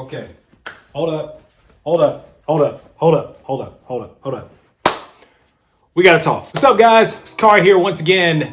Okay, hold up, hold up, hold up, hold up, hold up, hold up, hold up. We gotta talk. What's up, guys? It's Car here once again.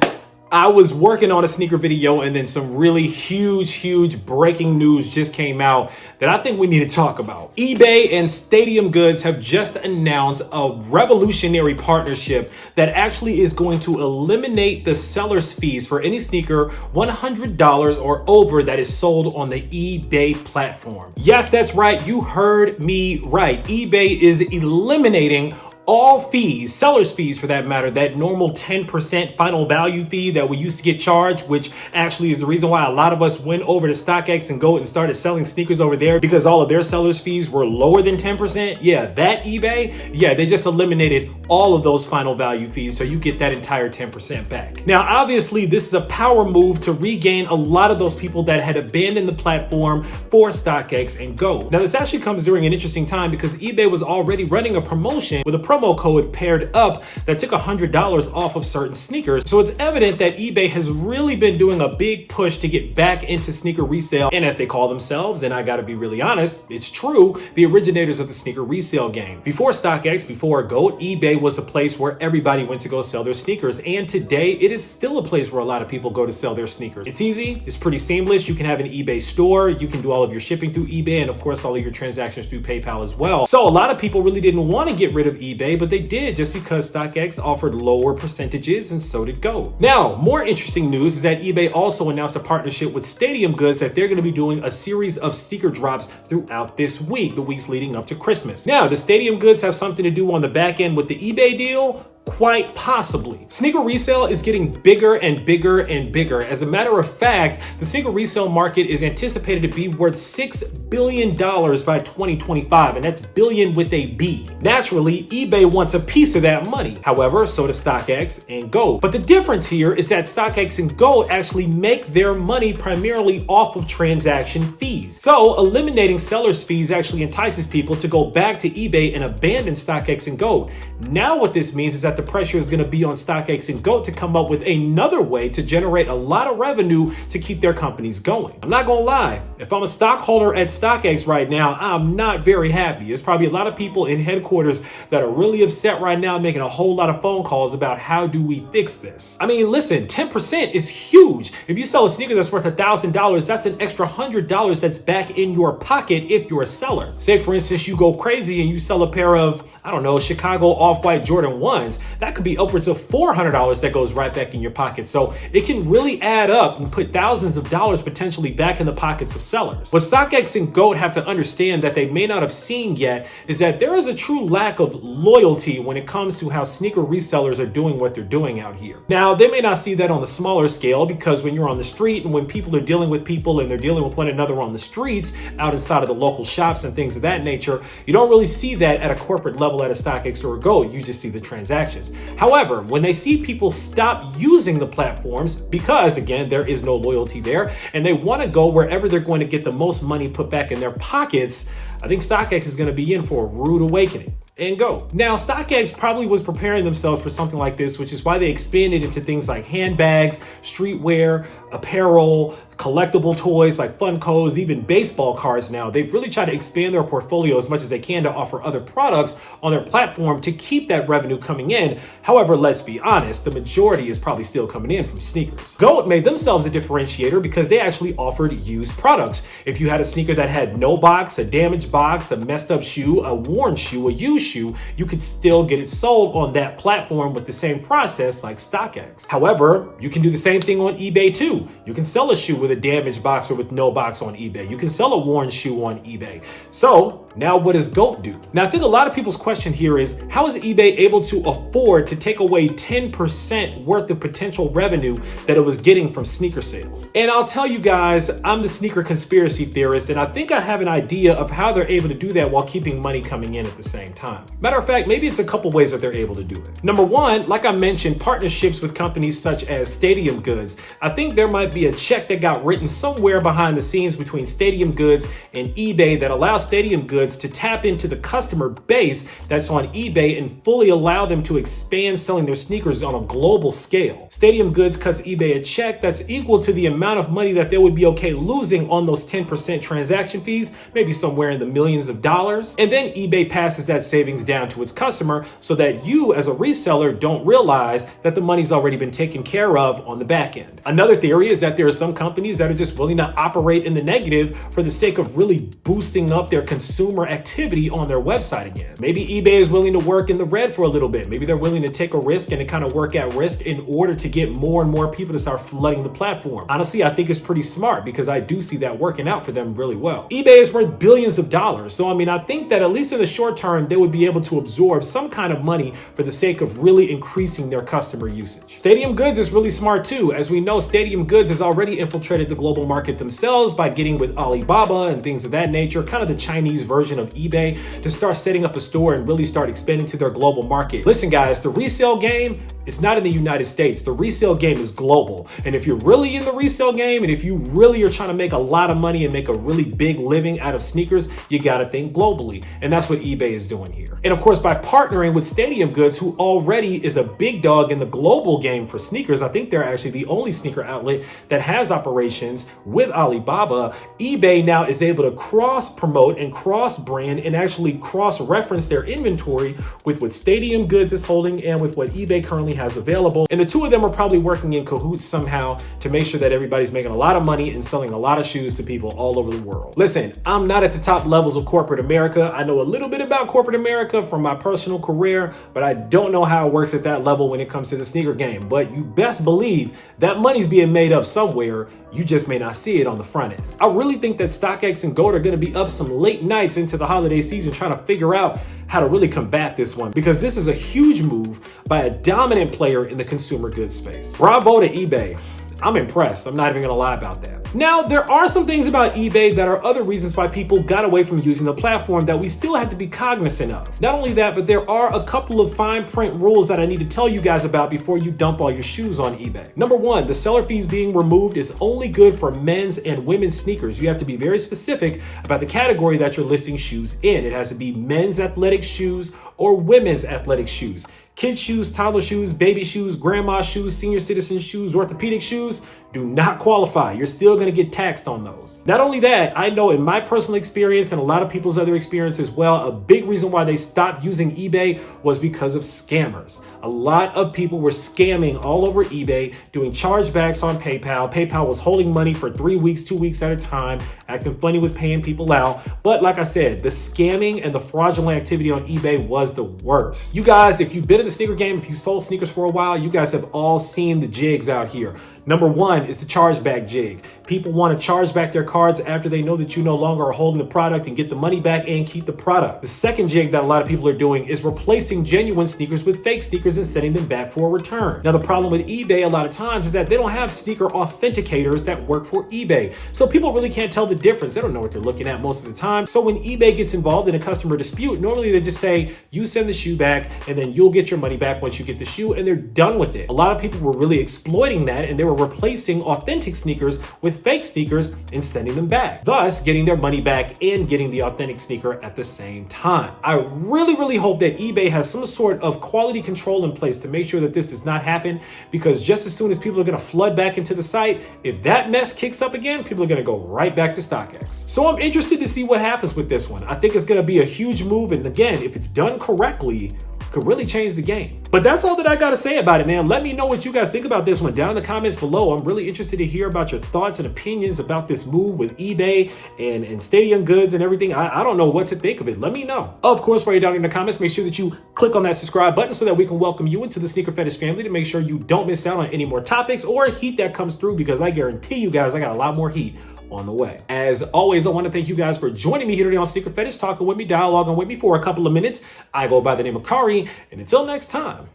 I was working on a sneaker video and then some really huge breaking news just came out that I think we need to talk about. eBay and Stadium Goods have just announced a revolutionary partnership that actually is going to eliminate the seller's fees for any sneaker $100 or over that is sold on the eBay platform. Yes, that's right. You heard me right. eBay is eliminating all fees, seller's fees for that matter, that normal 10% final value fee that we used to get charged, which actually is the reason why a lot of us went over to StockX and GOAT and started selling sneakers over there because all of their seller's fees were lower than 10%. Yeah, that eBay, they just eliminated all of those final value fees, so you get that entire 10% back. Now, obviously, this is a power move to regain a lot of those people that had abandoned the platform for StockX and GOAT. Now, this actually comes during an interesting time because eBay was already running a promotion with a promo code paired up that took $100 off of certain sneakers. So it's evident that eBay has really been doing a big push to get back into sneaker resale. And as they call themselves, and I gotta be really honest, it's true, the originators of the sneaker resale game. Before StockX, before GOAT, eBay was a place where everybody went to go sell their sneakers. And today it is still a place where a lot of people go to sell their sneakers. It's easy, it's pretty seamless. You can have an eBay store, you can do all of your shipping through eBay, and of course all of your transactions through PayPal as well. So a lot of people really didn't want to get rid of eBay, but they did just because StockX offered lower percentages and so did GOAT. Now, more interesting news is that eBay also announced a partnership with Stadium Goods that they're going to be doing a series of sneaker drops throughout this week, the weeks leading up to Christmas. Now, does Stadium Goods have something to do on the back end with the eBay deal? Quite possibly. Sneaker resale is getting bigger and bigger and bigger. As a matter of fact, the sneaker resale market is anticipated to be worth $6 billion by 2025, and that's billion with a B. Naturally, eBay wants a piece of that money. However, so does StockX and GOAT. But the difference here is that StockX and GOAT actually make their money primarily off of transaction fees. So eliminating sellers' fees actually entices people to go back to eBay and abandon StockX and GOAT. Now what this means is that the pressure is going to be on StockX and GOAT to come up with another way to generate a lot of revenue to keep their companies going. I'm not going to lie. If I'm a stockholder at StockX right now, I'm not very happy. There's probably a lot of people in headquarters that are really upset right now, making a whole lot of phone calls about how do we fix this. I mean, listen, 10% is huge. If you sell a sneaker that's worth $1,000, that's an extra $100 that's back in your pocket if you're a seller. Say, for instance, you go crazy and you sell a pair of, I don't know, Chicago Off-White Jordan 1s. That could be upwards of $400 that goes right back in your pocket. So it can really add up and put thousands of dollars potentially back in the pockets of sellers. What StockX and GOAT have to understand that they may not have seen yet is that there is a true lack of loyalty when it comes to how sneaker resellers are doing what they're doing out here. Now, they may not see that on the smaller scale because when you're on the street and when people are dealing with people and they're dealing with one another on the streets, out inside of the local shops and things of that nature, you don't really see that at a corporate level at a StockX or a GOAT. You just see the transactions. However, when they see people stop using the platforms because, again, there is no loyalty there, and they want to go wherever they're going to get the most money put back in their pockets, I think StockX is going to be in for a rude awakening. And GOAT. Now, StockX probably was preparing themselves for something like this, which is why they expanded into things like handbags, streetwear, apparel, collectible toys like Funkos, even baseball cards now. They've really tried to expand their portfolio as much as they can to offer other products on their platform to keep that revenue coming in. However, let's be honest, the majority is probably still coming in from sneakers. GOAT made themselves a differentiator because they actually offered used products. If you had a sneaker that had no box, a damaged box, a messed up shoe, a worn shoe, a used shoe, you could still get it sold on that platform with the same process like StockX. However, you can do the same thing on eBay too. You can sell a shoe with a damaged box or with no box on eBay. You can sell a worn shoe on eBay. So now what does GOAT do? Now, I think a lot of people's question here is, how is eBay able to afford to take away 10% worth of potential revenue that it was getting from sneaker sales? And I'll tell you guys, I'm the sneaker conspiracy theorist, and I think I have an idea of how they're able to do that while keeping money coming in at the same time. Matter of fact, maybe it's a couple ways that they're able to do it. Number one, like I mentioned, partnerships with companies such as Stadium Goods. I think there might be a check that got written somewhere behind the scenes between Stadium Goods and eBay that allows Stadium Goods Goods to tap into the customer base that's on eBay and fully allow them to expand selling their sneakers on a global scale. Stadium Goods cuts eBay a check that's equal to the amount of money that they would be okay losing on those 10% transaction fees, maybe somewhere in the millions of dollars. And then eBay passes that savings down to its customer so that you as a reseller don't realize that the money's already been taken care of on the back end. Another theory is that there are some companies that are just willing to operate in the negative for the sake of really boosting up their consumer activity on their website again. Maybe eBay is willing to work in the red for a little bit. Maybe they're willing to take a risk and to kind of work at risk in order to get more and more people to start flooding the platform. Honestly, I think it's pretty smart because I do see that working out for them really well. eBay is worth billions of dollars. So, I mean, I think that at least in the short term, they would be able to absorb some kind of money for the sake of really increasing their customer usage. Stadium Goods is really smart too. As we know, Stadium Goods has already infiltrated the global market themselves by getting with Alibaba and things of that nature, kind of the Chinese version of eBay, to start setting up a store and really start expanding to their global market. Listen, guys, the resale game is not in the United States. The resale game is global. And if you're really in the resale game and if you really are trying to make a lot of money and make a really big living out of sneakers, you got to think globally. And that's what eBay is doing here. And of course, by partnering with Stadium Goods, who already is a big dog in the global game for sneakers, I think they're actually the only sneaker outlet that has operations with Alibaba. eBay now is able to cross promote and cross brand and actually cross reference their inventory with what Stadium Goods is holding and with what eBay currently has available. And the two of them are probably working in cahoots somehow to make sure that everybody's making a lot of money and selling a lot of shoes to people all over the world. Listen, I'm not at the top levels of corporate America. I know a little bit about corporate America from my personal career, but I don't know how it works at that level when it comes to the sneaker game. But you best believe that money's being made up somewhere. You just may not see it on the front end. I really think that StockX and Goat are going to be up some late nights into the holiday season trying to figure out how to really combat this one, because this is a huge move by a dominant player in the consumer goods space. Bravo to eBay. I'm impressed. I'm not even gonna lie about that. Now, there are some things about eBay that are other reasons why people got away from using the platform that we still have to be cognizant of. Not only that, but there are a couple of fine print rules that I need to tell you guys about before you dump all your shoes on eBay. Number one, the seller fees being removed is only good for men's and women's sneakers. You have to be very specific about the category that you're listing shoes in. It has to be men's athletic shoes or women's athletic shoes. Kids shoes, toddler shoes, baby shoes, grandma shoes, senior citizen shoes, orthopedic shoes do not qualify. You're still going to get taxed on those. Not only that, I know in my personal experience and a lot of people's other experience as well, a big reason why they stopped using eBay was because of scammers. A lot of people were scamming all over eBay, doing chargebacks on PayPal. PayPal was holding money for 3 weeks, 2 weeks at a time, acting funny with paying people out. But like I said, the scamming and the fraudulent activity on eBay was the worst. You guys, if you've been in the sneaker game, if you sold sneakers for a while, you guys have all seen the jigs out here. Number one is the chargeback jig. People want to charge back their cards after they know that you no longer are holding the product and get the money back and keep the product. The second jig that a lot of people are doing is replacing genuine sneakers with fake sneakers and sending them back for a return. Now, the problem with eBay a lot of times is that they don't have sneaker authenticators that work for eBay. So people really can't tell the difference. They don't know what they're looking at most of the time. So when eBay gets involved in a customer dispute, normally they just say, you send the shoe back and then you'll get your money back once you get the shoe, and they're done with it. A lot of people were really exploiting that, and they were replacing authentic sneakers with fake sneakers and sending them back, thus getting their money back and getting the authentic sneaker at the same time. I really hope that eBay has some sort of quality control in place to make sure that this does not happen, because just as soon as people are going to flood back into the site, if that mess kicks up again, people are going to go right back to StockX. So I'm interested to see what happens with this one. I think it's going to be a huge move, and again, if it's done correctly, could really change the game. But that's all that I gotta say about it, man. Let me know what you guys think about this one down in the comments below. I'm really interested to hear about your thoughts and opinions about this move with eBay and Stadium Goods and everything. I don't know what to think of it. Let me know. Of course, while you're down in the comments, make sure that you click on that subscribe button so that we can welcome you into the Sneaker Fetish family, to make sure you don't miss out on any more topics or heat that comes through, because I guarantee you guys, I got a lot more heat on the way. As always, I want to thank you guys for joining me here today on Sneaker Fetish, talking with me, dialoguing with me for a couple of minutes. I go by the name of Kari, and until next time,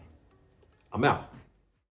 I'm out.